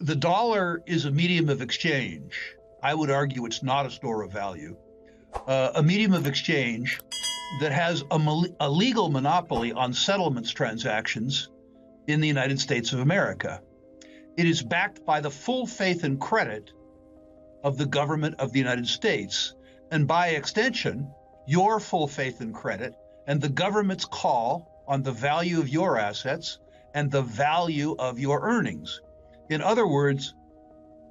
The dollar is a medium of exchange. I would argue it's not a store of value. A medium of exchange that has a legal monopoly on settlements transactions in the United States of America. It is backed by the full faith and credit of the government of the United States, and by extension, your full faith and credit and the government's call on the value of your assets and the value of your earnings. In other words,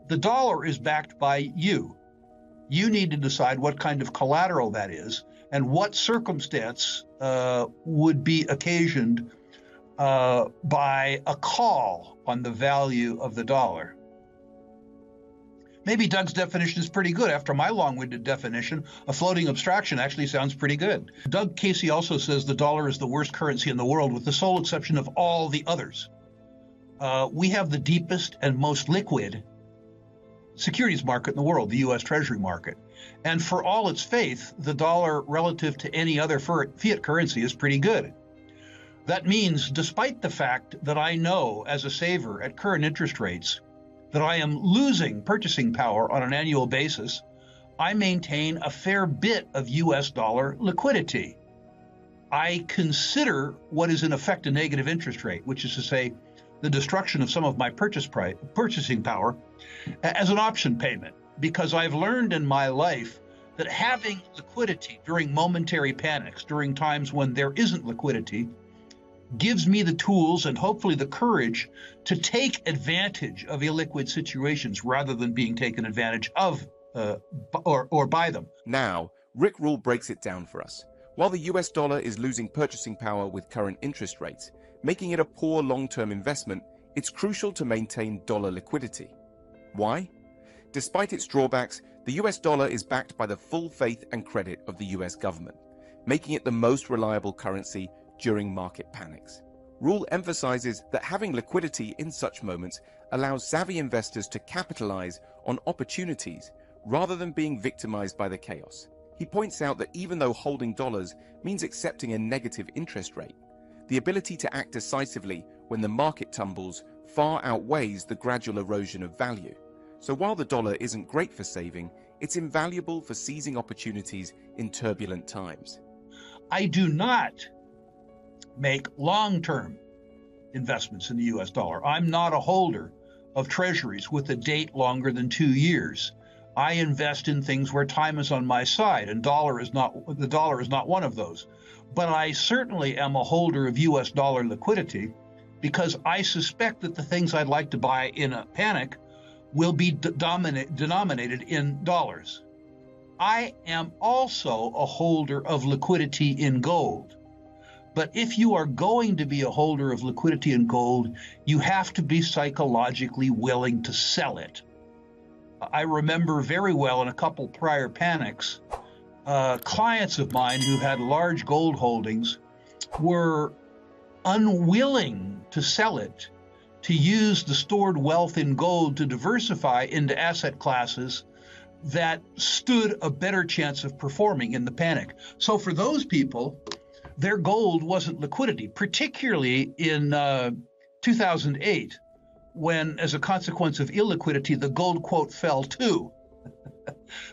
the dollar is backed by you. You need to decide what kind of collateral that is and what circumstance would be occasioned by a call on the value of the dollar. Maybe Doug's definition is pretty good. After my long-winded definition, a floating abstraction actually sounds pretty good. Doug Casey also says the dollar is the worst currency in the world, with the sole exception of all the others. We have the deepest and most liquid securities market in the world, the U.S. Treasury market. And for all its faith, the dollar relative to any other fiat currency is pretty good. That means, despite the fact that I know as a saver at current interest rates that I am losing purchasing power on an annual basis, I maintain a fair bit of U.S. dollar liquidity. I consider what is in effect a negative interest rate, which is to say the destruction of some of my purchasing power, as an option payment, because I've learned in my life that having liquidity during momentary panics, during times when there isn't liquidity, gives me the tools and hopefully the courage to take advantage of illiquid situations rather than being taken advantage of or by them. Now, Rick Rule breaks it down for us. While the US dollar is losing purchasing power with current interest rates, making it a poor long-term investment, it's crucial to maintain dollar liquidity. Why? Despite its drawbacks, the US dollar is backed by the full faith and credit of the US government, making it the most reliable currency during market panics. Rule emphasizes that having liquidity in such moments allows savvy investors to capitalize on opportunities rather than being victimized by the chaos. He points out that even though holding dollars means accepting a negative interest rate, the ability to act decisively when the market tumbles far outweighs the gradual erosion of value. So while the dollar isn't great for saving, it's invaluable for seizing opportunities in turbulent times. I do not make long-term investments in the US dollar. I'm not a holder of treasuries with a date longer than 2 years. I invest in things where time is on my side, and the dollar is not one of those. But I certainly am a holder of US dollar liquidity because I suspect that the things I'd like to buy in a panic will be denominated in dollars. I am also a holder of liquidity in gold. But if you are going to be a holder of liquidity in gold, you have to be psychologically willing to sell it. I remember very well in a couple prior panics, clients of mine who had large gold holdings were unwilling to sell it, to use the stored wealth in gold to diversify into asset classes that stood a better chance of performing in the panic. So for those people, their gold wasn't liquidity, particularly in 2008, when, as a consequence of illiquidity, the gold quote fell too.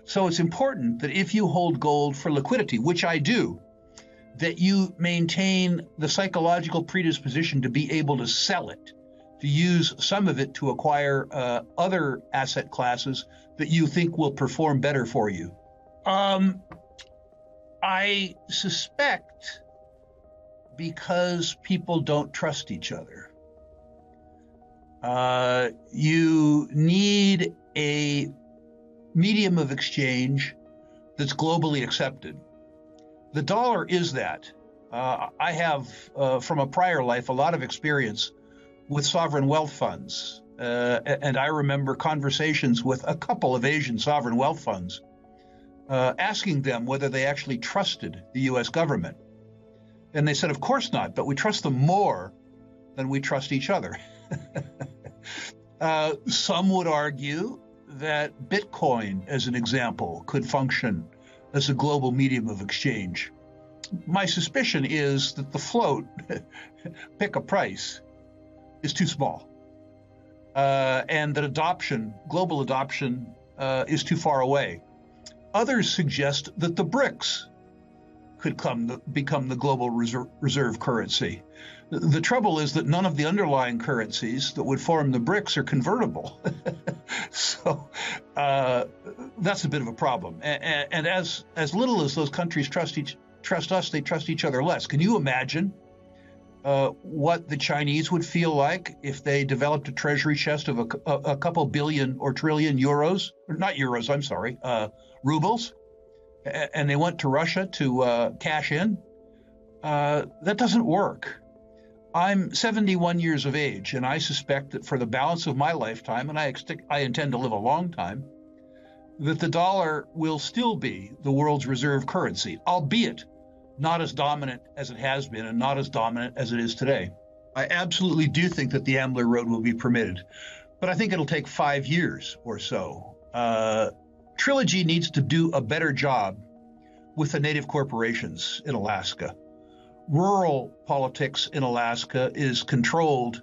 So it's important that if you hold gold for liquidity, which I do, that you maintain the psychological predisposition to be able to sell it, to use some of it to acquire other asset classes that you think will perform better for you. I suspect because people don't trust each other. You need a medium of exchange that's globally accepted. The dollar is that. I have, from a prior life, a lot of experience with sovereign wealth funds. And I remember conversations with a couple of Asian sovereign wealth funds, asking them whether they actually trusted the US government. And they said, of course not, but we trust them more than we trust each other. Some would argue that Bitcoin, as an example, could function as a global medium of exchange. My suspicion is that the float, pick a price, is too small. and that global adoption, is too far away. Others suggest that the BRICS could become the global reserve currency. The trouble is that none of the underlying currencies that would form the BRICS are convertible. So that's a bit of a problem. And as little as those countries trust us, they trust each other less. Can you imagine what the Chinese would feel like if they developed a treasury chest of a couple billion or trillion euros, or not euros, I'm sorry, rubles, and they went to Russia to cash in? That doesn't work. I'm 71 years of age, and I suspect that for the balance of my lifetime, and I intend to live a long time, that the dollar will still be the world's reserve currency, albeit not as dominant as it has been and not as dominant as it is today. I absolutely do think that the Ambler Road will be permitted, but I think it'll take 5 years or so. Trilogy needs to do a better job with the native corporations in Alaska. Rural politics in Alaska is controlled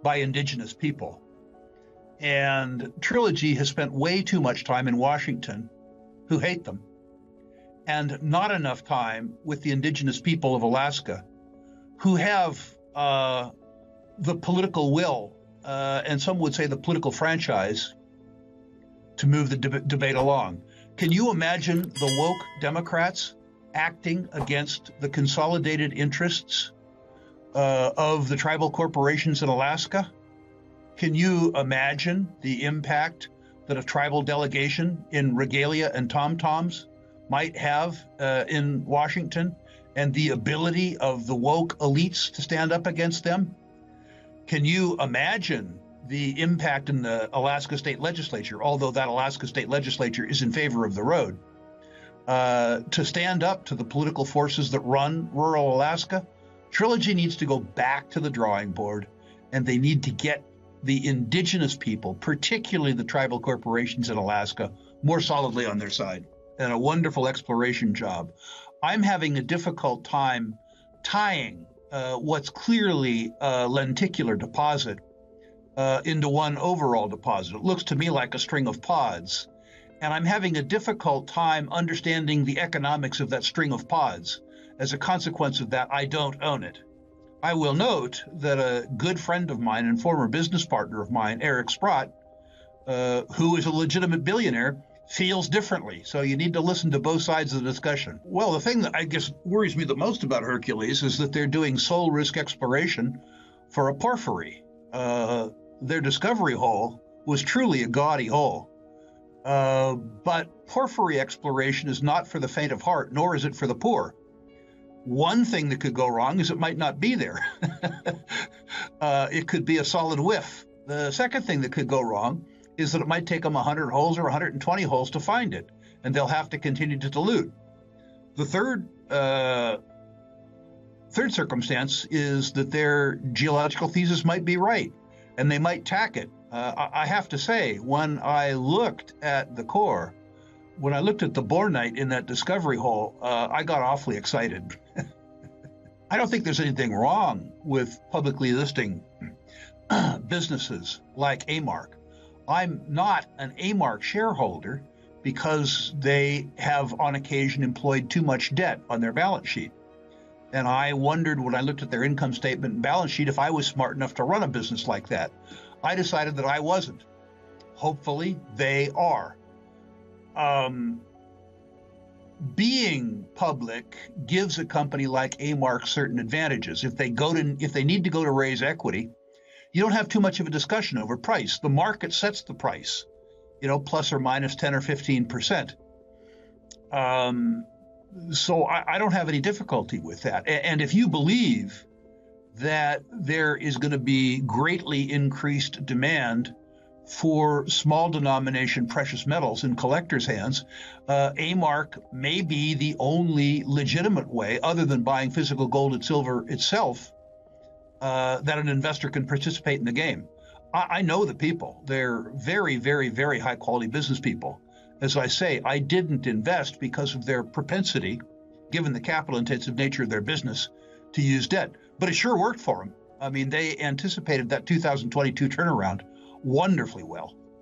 by indigenous people. And Trilogy has spent way too much time in Washington, who hate them, and not enough time with the indigenous people of Alaska, who have the political will, and some would say the political franchise, to move the debate along. Can you imagine the woke Democrats acting against the consolidated interests of the tribal corporations in Alaska? Can you imagine the impact that a tribal delegation in regalia and tom-toms might have in Washington, and the ability of the woke elites to stand up against them? Can you imagine the impact in the Alaska State Legislature, although that Alaska State Legislature is in favor of the road, to stand up to the political forces that run rural Alaska? Trilogy needs to go back to the drawing board, and they need to get the indigenous people, particularly the tribal corporations in Alaska, more solidly on their side. And a wonderful exploration job. I'm having a difficult time tying what's clearly a lenticular deposit into one overall deposit. It looks to me like a string of pods. And I'm having a difficult time understanding the economics of that string of pods. As a consequence of that, I don't own it. I will note that a good friend of mine and former business partner of mine, Eric Sprott, who is a legitimate billionaire, feels differently. So you need to listen to both sides of the discussion. Well, the thing that I guess worries me the most about Hercules is that they're doing sole risk exploration for a porphyry. Their discovery hole was truly a gaudy hole. But porphyry exploration is not for the faint of heart, nor is it for the poor. One thing that could go wrong is it might not be there. It could be a solid whiff. The second thing that could go wrong is that it might take them 100 holes or 120 holes to find it, and they'll have to continue to dilute. The third circumstance is that their geological thesis might be right, and they might tack it. I have to say, when I looked at the core, when I looked at the bornite in that discovery hole, I got awfully excited. I don't think there's anything wrong with publicly listing businesses like A-Mark. I'm not an A-Mark shareholder because they have on occasion employed too much debt on their balance sheet. And I wondered when I looked at their income statement and balance sheet if I was smart enough to run a business like that. I decided that I wasn't. Hopefully they are. Being public gives a company like A-Mark certain advantages. If they need to go to raise equity, you don't have too much of a discussion over price. The market sets the price, plus or minus 10 or 15%. So I don't have any difficulty with that. And if you believe that there is going to be greatly increased demand for small denomination precious metals in collectors' hands, A-Mark may be the only legitimate way, other than buying physical gold and silver itself, that an investor can participate in the game. I know the people. They're very, very, very high quality business people. As I say, I didn't invest because of their propensity, given the capital intensive nature of their business, to use debt. But it sure worked for them. I mean, they anticipated that 2022 turnaround wonderfully well.